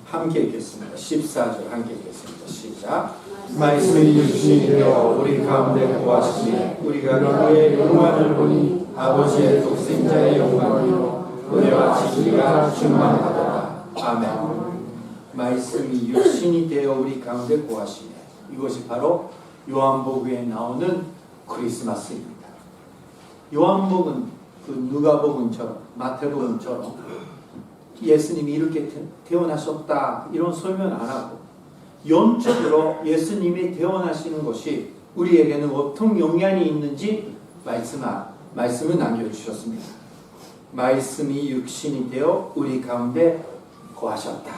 함께 읽겠습니다. 14절 함께 읽겠습니다. 시작. 말씀이 육신이 되어 우리 가운데 거하시니 우리가 그의 영광을 보니 아버지의 독생자의 영광이요 은혜와 진리가 충만하더라. 아멘. 말씀이 육신이 되어 우리 가운데 거하시네. 이것이 바로 요한복음에 나오는 크리스마스입니다. 요한복음, 그 누가복음처럼 마태복음처럼 예수님이 이렇게 태어나셨다 이런 설명 안 하고 영적으로 예수님이 태어나시는 것이 우리에게는 어떤 영향이 있는지 말씀을 남겨주셨습니다. 말씀이 육신이 되어 우리 가운데 거하셨다.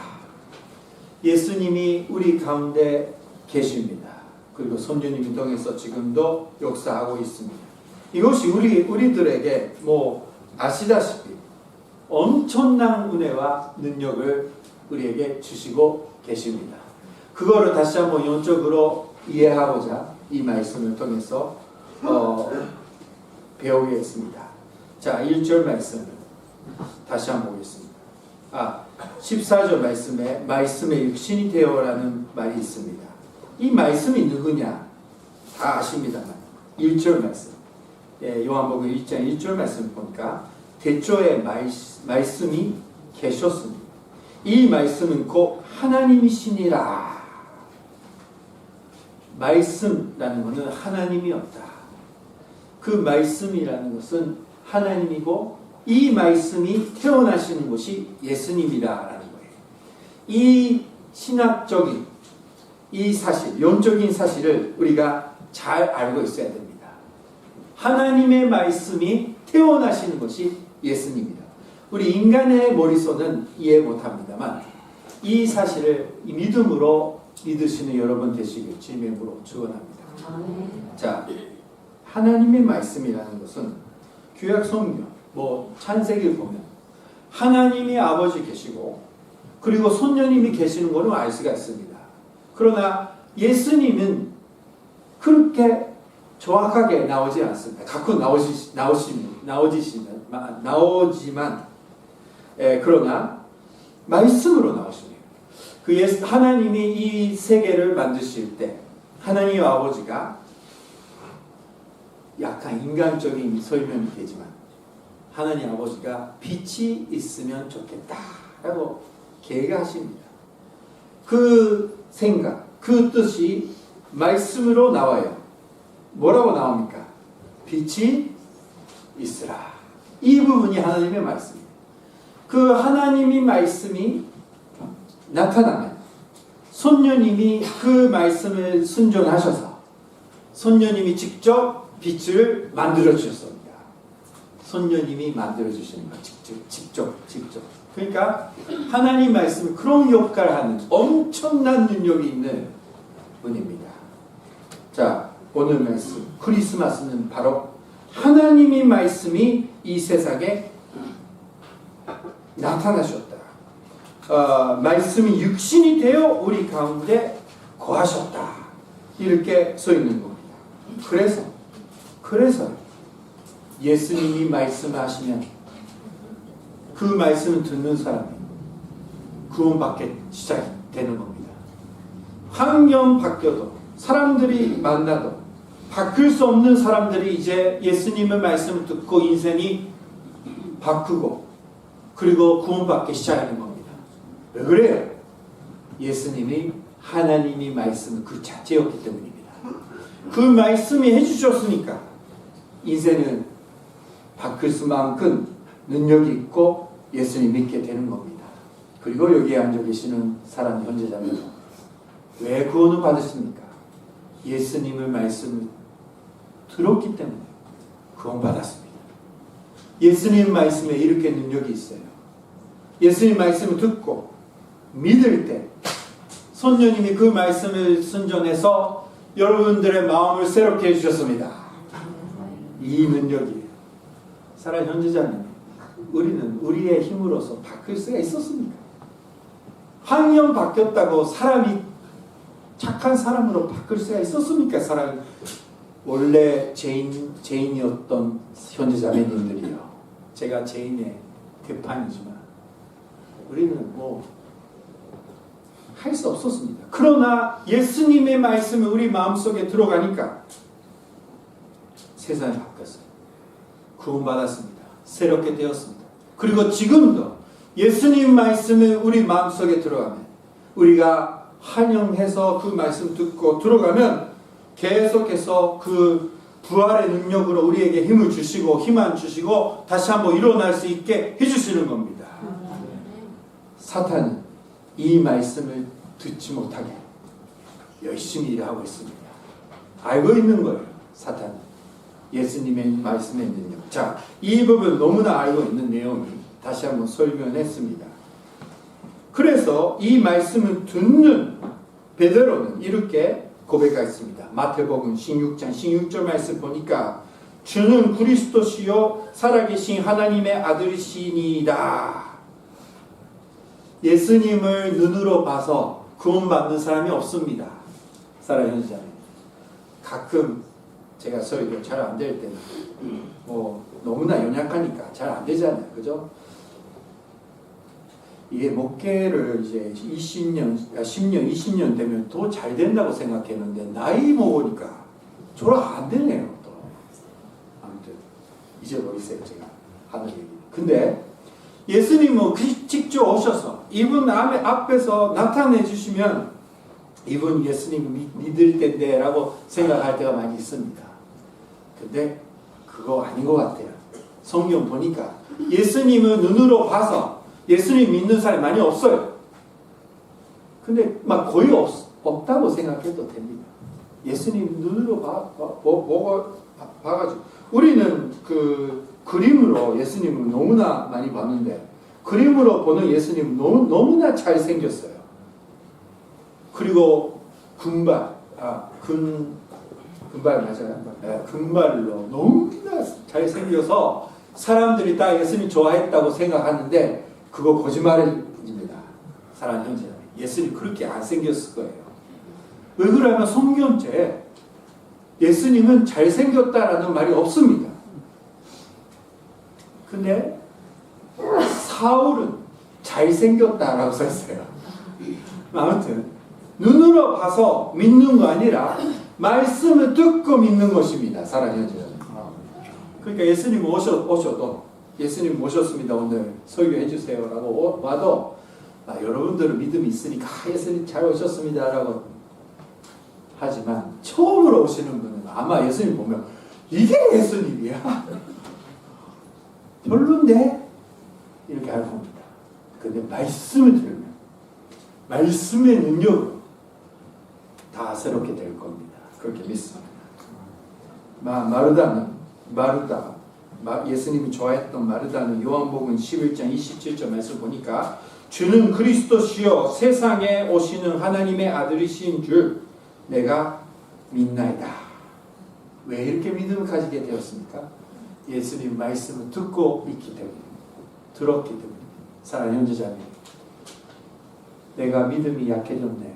예수님이 우리 가운데 계십니다. 그리고 성령님을 통해서 지금도 역사하고 있습니다. 이것이 우리들에게 아시다시피 엄청난 은혜와 능력을 우리에게 주시고 계십니다. 그거를 다시 한번 영적으로 이해하고자 이 말씀을 통해서 배우겠습니다. 자, 1절 말씀을 다시 한번 보겠습니다. 14절 말씀에 육신이 되어라는 말이 있습니다. 이 말씀이 누구냐? 다 아십니다만 1절 말씀. 요한복음 1장 1절 말씀을 보니까 대초에 말씀이 계셨습니다. 이 말씀은 곧 하나님이시니라. 말씀이라는 것은 하나님이었다. 그 말씀이라는 것은 하나님이고 이 말씀이 태어나시는 것이 예수님이라는 거예요. 이 신학적인 이 사실, 영적인 사실을 우리가 잘 알고 있어야 됩니다. 하나님의 말씀이 태어나시는 것이 예수님입니다. 우리 인간의 머릿속은 이해 못합니다만 이 사실을 믿음으로 믿으시는 여러분 되시길 주님의 이름으로 축원합니다. 자, 하나님의 말씀이라는 것은 구약 성경, 창세기를 보면 하나님이 아버지 계시고 그리고 손녀님이 계시는 것을 알 수가 있습니다. 그러나 예수님은 그렇게 정확하게 나오지 않습니다. 가끔 나오지만 그러나 말씀으로 나오십니다. 하나님이 이 세계를 만드실 때 하나님 아버지가 약간 인간적인 설명이 되지만 하나님 아버지가 빛이 있으면 좋겠다라고 계획하십니다. 그 생각, 그 뜻이 말씀으로 나와요. 뭐라고 나옵니까? 빛이 있으라. 이 부분이 하나님의 말씀입니다. 그 하나님의 말씀이 나타나면 손녀님이 그 말씀을 순종하셔서 손녀님이 직접 빛을 만들어 주셨습니다. 손녀님이 만들어 주시는 거 직접. 그러니까 하나님 말씀이 그런 역할을 하는 엄청난 능력이 있는 분입니다. 자, 오늘 말씀 크리스마스는 바로 하나님의 말씀이 이 세상에 나타나셨다. 말씀이 육신이 되어 우리 가운데 거하셨다. 이렇게 써 있는 겁니다. 그래서 예수님이 말씀하시면 그 말씀을 듣는 사람이 구원받게 시작되는 겁니다. 환경 바뀌어도 사람들이 만나도 바꿀 수 없는 사람들이 이제 예수님의 말씀을 듣고 인생이 바꾸고 그리고 구원받기 시작하는 겁니다. 왜 그래요? 예수님이 하나님이 말씀은 그 자체였기 때문입니다. 그 말씀이 해주셨으니까 인생은 바꿀 수만큼 능력이 있고 예수님 믿게 되는 겁니다. 그리고 여기에 앉아 계시는 사람 현재자는 왜 구원을 받으십니까? 예수님의 말씀을 들었기 때문에 구원받았습니다. 예수님 말씀에 이렇게 능력이 있어요. 예수님 말씀을 듣고 믿을 때 손녀님이 그 말씀을 순종해서 여러분들의 마음을 새롭게 해주셨습니다. 이 능력이에요. 사랑 현지자님, 우리는 우리의 힘으로서 바뀔 수가 있었습니까? 환경 바뀌었다고 사람이 착한 사람으로 바뀔 수가 있었습니까? 사람 원래 죄인이었던 현지자매님들이요. 제가 죄인의 대판이지만 우리는 할 수 없었습니다. 그러나 예수님의 말씀이 우리 마음속에 들어가니까 세상이 바뀌었어요. 구원받았습니다. 새롭게 되었습니다. 그리고 지금도 예수님 말씀이 우리 마음속에 들어가면 우리가 환영해서 그 말씀 듣고 들어가면 계속해서 그 부활의 능력으로 우리에게 힘을 주시고 힘안 주시고 다시 한번 일어날 수 있게 해주시는 겁니다. 사탄은 이 말씀을 듣지 못하게 열심히 일하고 있습니다. 알고 있는 거예요. 사탄은 예수님의 말씀의 능력. 자, 이 부분 너무나 알고 있는 내용이 다시 한번 설명했습니다. 그래서 이 말씀을 듣는 베드로는 이렇게 고백했습니다. 마태복음 16장 16절 말씀 보니까 주는 그리스도시요 살아계신 하나님의 아들이시니이다. 예수님을 눈으로 봐서 구원받는 사람이 없습니다. 사랑하는 자매, 가끔 제가 설교 잘 안 될 때는 너무나 연약하니까 잘 안 되잖아요. 그죠? 이게 목회를 이제 10년, 20년 되면 더 잘 된다고 생각했는데 나이 먹으니까 졸업 안 되네요. 또 아무튼 잊어버리세요. 제가 하는 얘기. 근데 예수님은 직접 오셔서 이분 앞에서 나타내 주시면 이분 예수님 믿을 텐데 라고 생각할 때가 많이 있습니다. 근데 그거 아닌 것 같아요. 성경 보니까 예수님은 눈으로 봐서 예수님 믿는 사람이 많이 없어요. 근데 막 거의 없다고 생각해도 됩니다. 예수님 눈으로 봐가지고 우리는 그 그림으로 예수님을 너무나 많이 봤는데 그림으로 보는 예수님은 너무나 잘생겼어요. 그리고 금발 맞아요. 네, 금발로 너무나 잘생겨서 사람들이 다 예수님 좋아했다고 생각하는데 그거 거짓말입니다. 사랑하는 형제, 예수님 그렇게 안 생겼을 거예요. 왜 그러냐면 성경죄 예수님은 잘생겼다라는 말이 없습니다. 근데 사울은 잘생겼다라고 썼어요. 아무튼 눈으로 봐서 믿는 거 아니라 말씀을 듣고 믿는 것입니다. 사랑하는 형제. 그러니까 예수님 오셔도 예수님 모셨습니다. 오늘 설교해 주세요 라고 와도 여러분들은 믿음이 있으니까 예수님 잘 오셨습니다 라고 하지만 처음으로 오시는 분은 아마 예수님 보면 이게 예수님이야? 별론데? 이렇게 할 겁니다. 근데 말씀을 들으면 말씀의 능력으로 다 새롭게 될 겁니다. 그렇게 믿습니다. 마르다 예수님이 좋아했던 마르다는 요한복음 11장 27절 말씀 보니까 주는 그리스도시요 세상에 오시는 하나님의 아들이신 줄 내가 믿나이다. 왜 이렇게 믿음을 가지게 되었습니까? 예수님 말씀을 듣고 믿기 때문에 들었기 때문에. 사랑하는 형제자매, 내가 믿음이 약해졌네,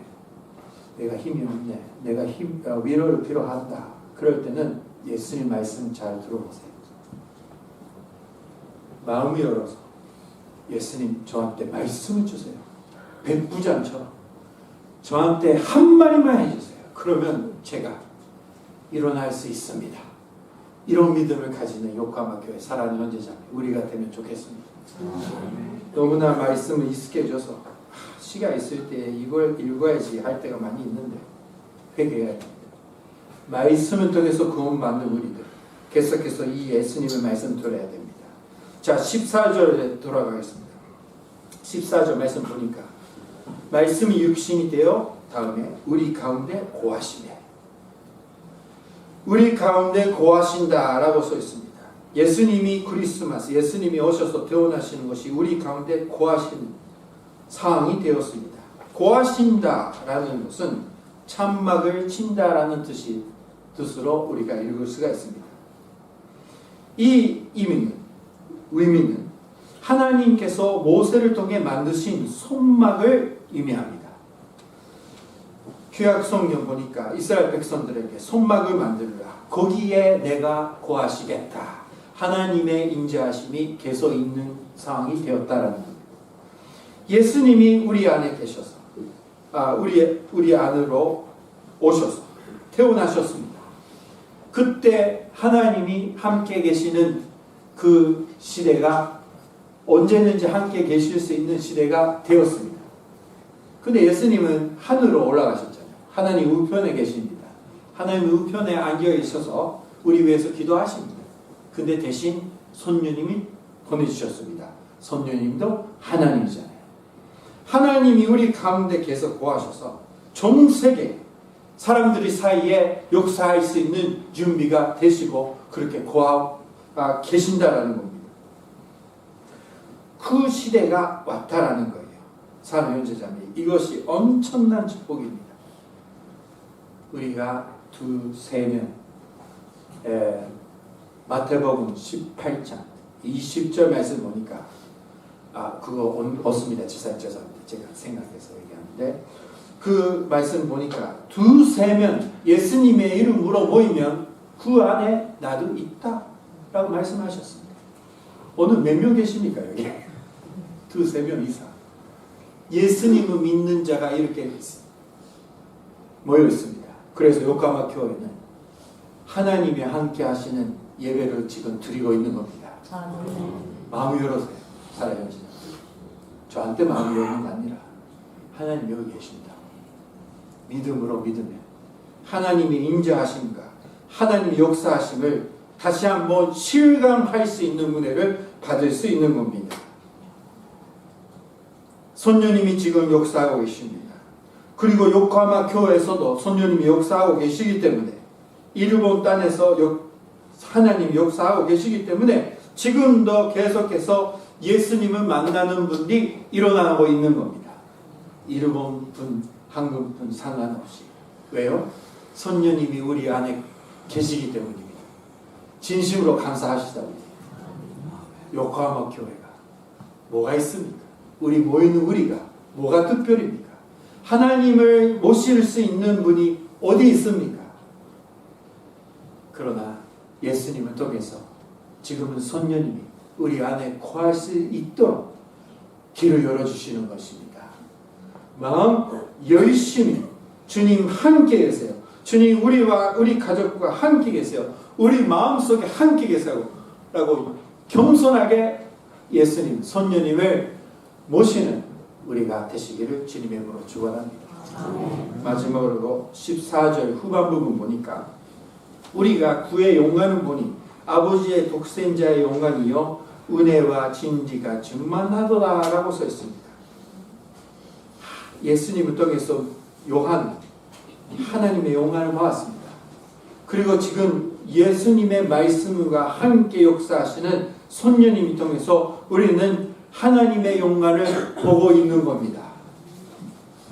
내가 힘이 없네, 내가 위로를 필요한다. 그럴 때는 예수님 말씀 잘 들어보세요. 마음을 열어서 예수님 저한테 말씀을 주세요. 백부장처럼 저한테 한마디만 해주세요. 그러면 제가 일어날 수 있습니다. 이런 믿음을 가지는 요카마 교회 사랑하는 형제자매 우리가 되면 좋겠습니다. 너무나 말씀을 익숙해져서 시간 있을 때 이걸 읽어야지 할 때가 많이 있는데 회개해야 됩니다. 말씀을 통해서 구원받는 우리들 계속해서 이 예수님의 말씀 들어야 됩니다. 자, 14절에 돌아가겠습니다. 14절 말씀 보니까 말씀이 육신이 되어 다음에 우리 가운데 고하시네. 우리 가운데 고하신다 라고 써 있습니다. 예수님이 크리스마스, 예수님이 오셔서 태어나시는 것이 우리 가운데 고하시는 상황이 되었습니다. 고하신다 라는 것은 참막을 친다라는 뜻으로 우리가 읽을 수가 있습니다. 이 의미는 하나님께서 모세를 통해 만드신 손막을 의미합니다. 구약 성경 보니까 이스라엘 백성들에게 손막을 만들라. 거기에 내가 거하시겠다. 하나님의 인자하심이 계속 있는 상황이 되었다라는 겁니다. 예수님이 우리 안에 계셔서 우리 안으로 오셔서 태어나셨습니다. 그때 하나님이 함께 계시는 그 시대가 언제든지 함께 계실 수 있는 시대가 되었습니다. 근데 예수님은 하늘로 올라가셨잖아요. 하나님 우편에 계십니다. 하나님 우편에 앉아 있어서 우리 위해서 기도하십니다. 근데 대신 손녀님이 보내주셨습니다. 손녀님도 하나님이잖아요. 하나님이 우리 가운데 계속 거하셔서 전 세계 사람들이 사이에 역사할 수 있는 준비가 되시고 그렇게 거하 계신다라는 겁니다. 그 시대가 왔다라는 거예요. 사랑하는 형제자매, 이것이 엄청난 축복입니다. 우리가 두세 명 마태복음 18장 20절 말씀 보니까 그거 없습니다. 죄송합니다. 제가 생각해서 얘기하는데 그 말씀 보니까 두세 명 예수님의 이름으로 모이면 그 안에 나도 있다 라고 말씀하셨습니다. 오늘 몇 명 계십니까 여기? 두세 명 이상. 예수님을 믿는 자가 이렇게 모여 있습니다. 그래서 요카마 교회는 하나님이 함께 하시는 예배를 지금 드리고 있는 겁니다. 마음을 열어주세요. 살아계신 저한테 마음을 여는 게 아니라 하나님 여기 계신다. 믿음으로 믿으면 하나님이 인자하심과 하나님이 역사하심을 다시 한번 실감할 수 있는 은혜를 받을 수 있는 겁니다. 손녀님이 지금 역사하고 계십니다. 그리고 요코하마 교회에서도 손녀님이 역사하고 계시기 때문에 일본 땅에서 하나님이 역사하고 계시기 때문에 지금도 계속해서 예수님을 만나는 분이 일어나고 있는 겁니다. 일본 분, 한국 분 상관없이. 왜요? 손녀님이 우리 안에 계시기 때문입니다. 진심으로 감사하시다고. 요코하마 교회가 뭐가 있습니까? 우리 모이는 우리가 뭐가 특별입니까? 하나님을 모실 수 있는 분이 어디 있습니까? 그러나 예수님을 통해서 지금은 손녀님이 우리 안에 거할 수 있도록 길을 열어주시는 것입니다. 마음 열심히 주님 함께 계세요. 주님 우리와 우리 가족과 함께 계세요. 우리 마음속에 함께 계세요. 라고 겸손하게 예수님, 손녀님을 모시는 우리가 되시기를 주님의 이름으로 축원합니다. 마지막으로 14절 후반 부분 보니까 우리가 구의 영광을 보니 아버지의 독생자의 영광이요 은혜와 진리가 충만하더라 라고 써 있습니다. 예수님을 통해서 요한 하나님의 영광을 보았습니다. 그리고 지금 예수님의 말씀과 함께 역사하시는 손녀님을 통해서 우리는 하나님의 영광을 보고 있는 겁니다.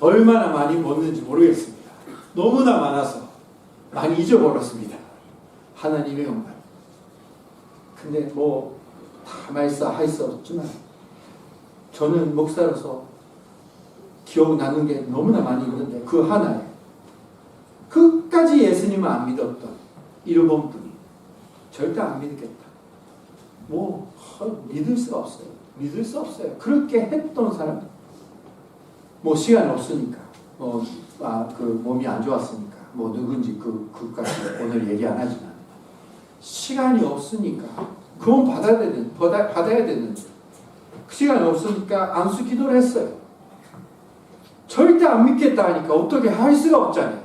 얼마나 많이 보는지 모르겠습니다. 너무나 많아서 많이 잊어버렸습니다. 하나님의 영광. 근데 뭐 다 할 수 없지만 저는 목사로서 기억나는 게 너무나 많이 있는데 그 하나에 끝까지 예수님을 안 믿었던 일본 분이 절대 안 믿겠다. 믿을 수가 없어요. 믿을 수 없어요. 그렇게 했던 사람, 시간이 없으니까, 몸이 안 좋았으니까, 누군지 그까지 오늘 얘기 안 하지만, 시간이 없으니까, 그건 받아야 되는데, 시간이 없으니까 안수 기도를 했어요. 절대 안 믿겠다 하니까 어떻게 할 수가 없잖아요.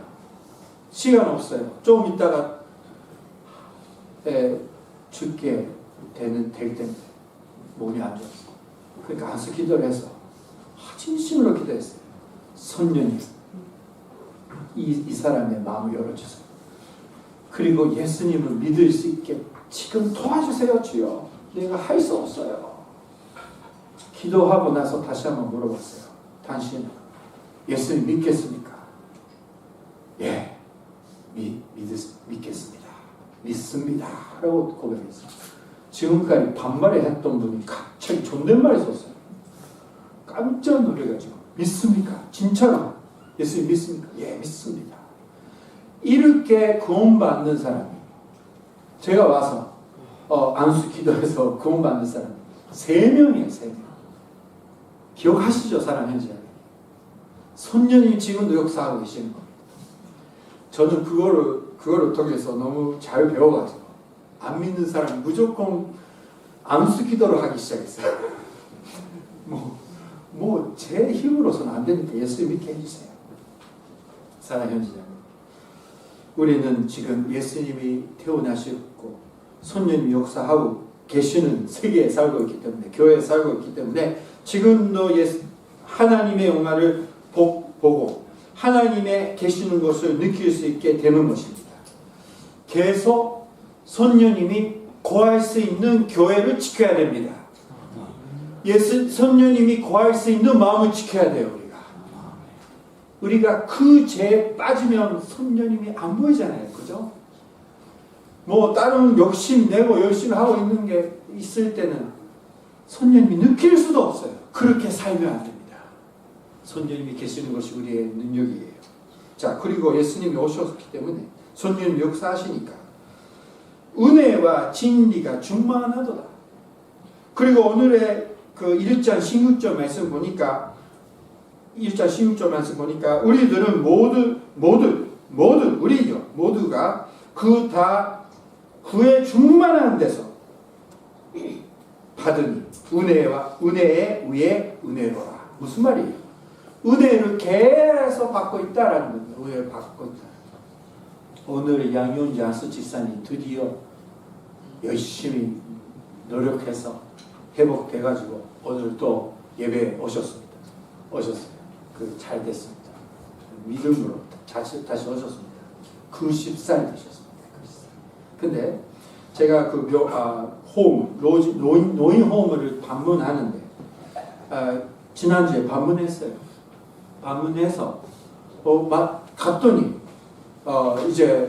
시간 없어요. 좀 있다가, 죽게 될 때인데, 몸이 안 좋았어. 그러니까 안수 기도를 해서 진심으로 기도했어요. 손녀님, 이 사람의 마음을 열어주세요. 그리고 예수님을 믿을 수 있게 지금 도와주세요, 주여. 내가 할 수 없어요. 기도하고 나서 다시 한번 물어봤어요. 당신 예수님 믿겠습니까? 예, 믿겠습니다. 믿습니다. 라고 고백했어요. 지금까지 반말을 했던 분이 갑자기 존댓말을 썼어요. 깜짝 놀래가지고 믿습니까? 진짜로 예수님 믿습니까? 예, 믿습니다. 이렇게 구원받는 사람이 제가 와서 안수 기도해서 구원받는 사람이 3명이에요. 3명. 기억하시죠? 사랑하는 자. 선녀님 지금도 역사하고 계시는 겁니다. 저는 그거를 통해서 너무 잘 배워가지고 안 믿는 사람 무조건 암수 기도를 하기 시작했어요. 제 힘으로서는 안 되니까 예수 믿게 해주세요. 사랑하는 형제자매, 우리는 지금 예수님이 태어나셨고 손님이 역사하고 계시는 세계에 살고 있기 때문에, 교회에 살고 있기 때문에 지금도 하나님의 영광을 보고 하나님의 계시는 것을 느낄 수 있게 되는 것입니다. 계속 선녀님이 거할 수 있는 교회를 지켜야 됩니다. 선녀님이 거할 수 있는 마음을 지켜야 돼요. 우리가 그 죄에 빠지면 선녀님이 안 보이잖아요. 그죠? 다른 욕심내고 열심히 하고 있는 게 있을 때는 선녀님이 느낄 수도 없어요. 그렇게 살면 안 됩니다. 선녀님이 계시는 것이 우리의 능력이에요. 자, 그리고 예수님이 오셨기 때문에 선녀님이 역사하시니까 은혜와 진리가 충만하도다. 그리고 오늘의 그 1장 16절 말씀 보니까 우리들은 모두가 그의 충만한 데서 받으니 은혜에 의해 은혜로라. 무슨 말이에요? 은혜를 계속 받고 있다라는 겁니다. 은혜를 받고 있다. 오늘 양윤지 안수 집사님 드디어 열심히 노력해서 회복돼가지고 오늘 또 예배에 오셨어요. 잘 됐습니다. 믿음으로 다시 오셨습니다. 90살 되셨습니다. 근데 제가 노인 홈을 방문하는데 지난주에 방문했어요. 방문해서 갔더니 이제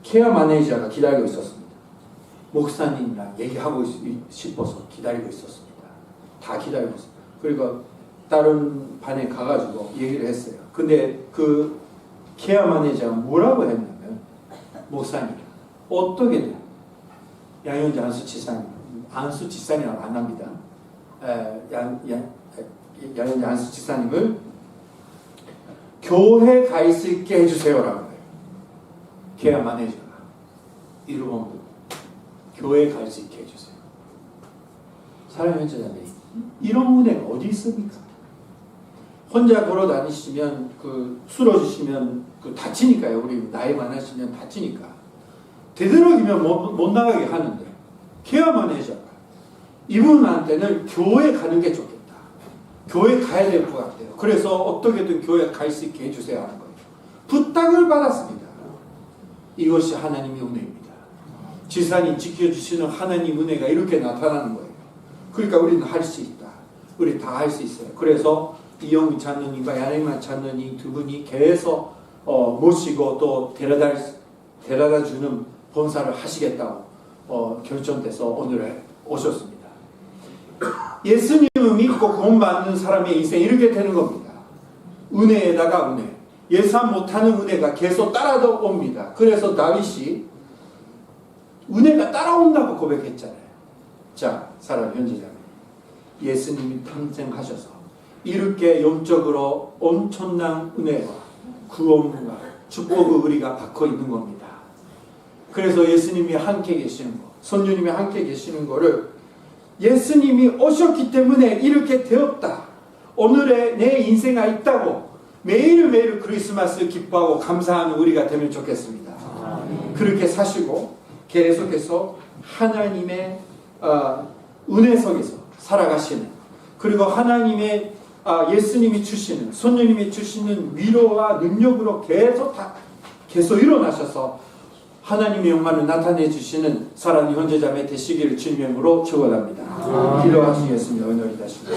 케어 마네이저가 기다리고 있었습니다. 목사님이랑 얘기하고 싶어서 기다리고 있었습니다. 다 기다리고 있었어요. 그리고 다른 반에 가가지고 얘기를 했어요. 근데 그 케어 마네이저가 뭐라고 했냐면, 목사님 어떻게든 양현지 안수 지사님이라고 안 합니다. 양현지 안수 지사님을 교회 가 있을 수 있게 해주세요라고 해요. 케어 마네이저가 이러면 교회 갈 수 있게 해주세요. 사랑하는 형제자매, 이런 은혜가 어디 있습니까? 혼자 걸어 다니시면 쓰러지시면 다치니까요. 우리 나이 많으시면 다치니까 되도록이면 못 나가게 하는데, 케어 마네이저가 이분한테는 교회 가는 게 좋겠다. 교회 가야 될 것 같아요. 그래서 어떻게든 교회 갈 수 있게 해주세요 하는 거예요. 부탁을 받았습니다. 이것이 하나님의 은혜입니다. 지산이 지켜주시는 하나님 은혜가 이렇게 나타나는 거예요. 그러니까 우리는 할 수 있다. 우리 다 할 수 있어요. 그래서 이영미 장로님과 야네만 장로님 두 분이 계속 모시고 또 데려다 주는 본사를 하시겠다고 결정돼서 오늘 오셨습니다. 예수님을 믿고 구원받는 사람의 인생 이렇게 되는 겁니다. 은혜에다가 은혜. 예상 못하는 은혜가 계속 따라옵니다. 그래서 다윗이 은혜가 따라온다고 고백했잖아요. 자, 사랑하는 형제자매, 예수님이 평생 하셔서 이렇게 영적으로 엄청난 은혜와 구원과 축복을 우리가 받고 있는 겁니다. 그래서 예수님이 함께 계시는 거, 성령님이 함께 계시는 거를 예수님이 오셨기 때문에 이렇게 되었다. 오늘의 내 인생이 있다고 매일매일 크리스마스 기뻐하고 감사하는 우리가 되면 좋겠습니다. 그렇게 사시고 계속해서 하나님의 은혜 속에서 살아가시는, 그리고 하나님의 예수님이 주시는, 성령님이 주시는 위로와 능력으로 계속 일어나셔서 하나님의 영광을 나타내 주시는 사랑하는 형제자매 되시기를 주님의 이름으로 축원합니다. 기도하시겠습니다. 은혜를 다시겠습니다.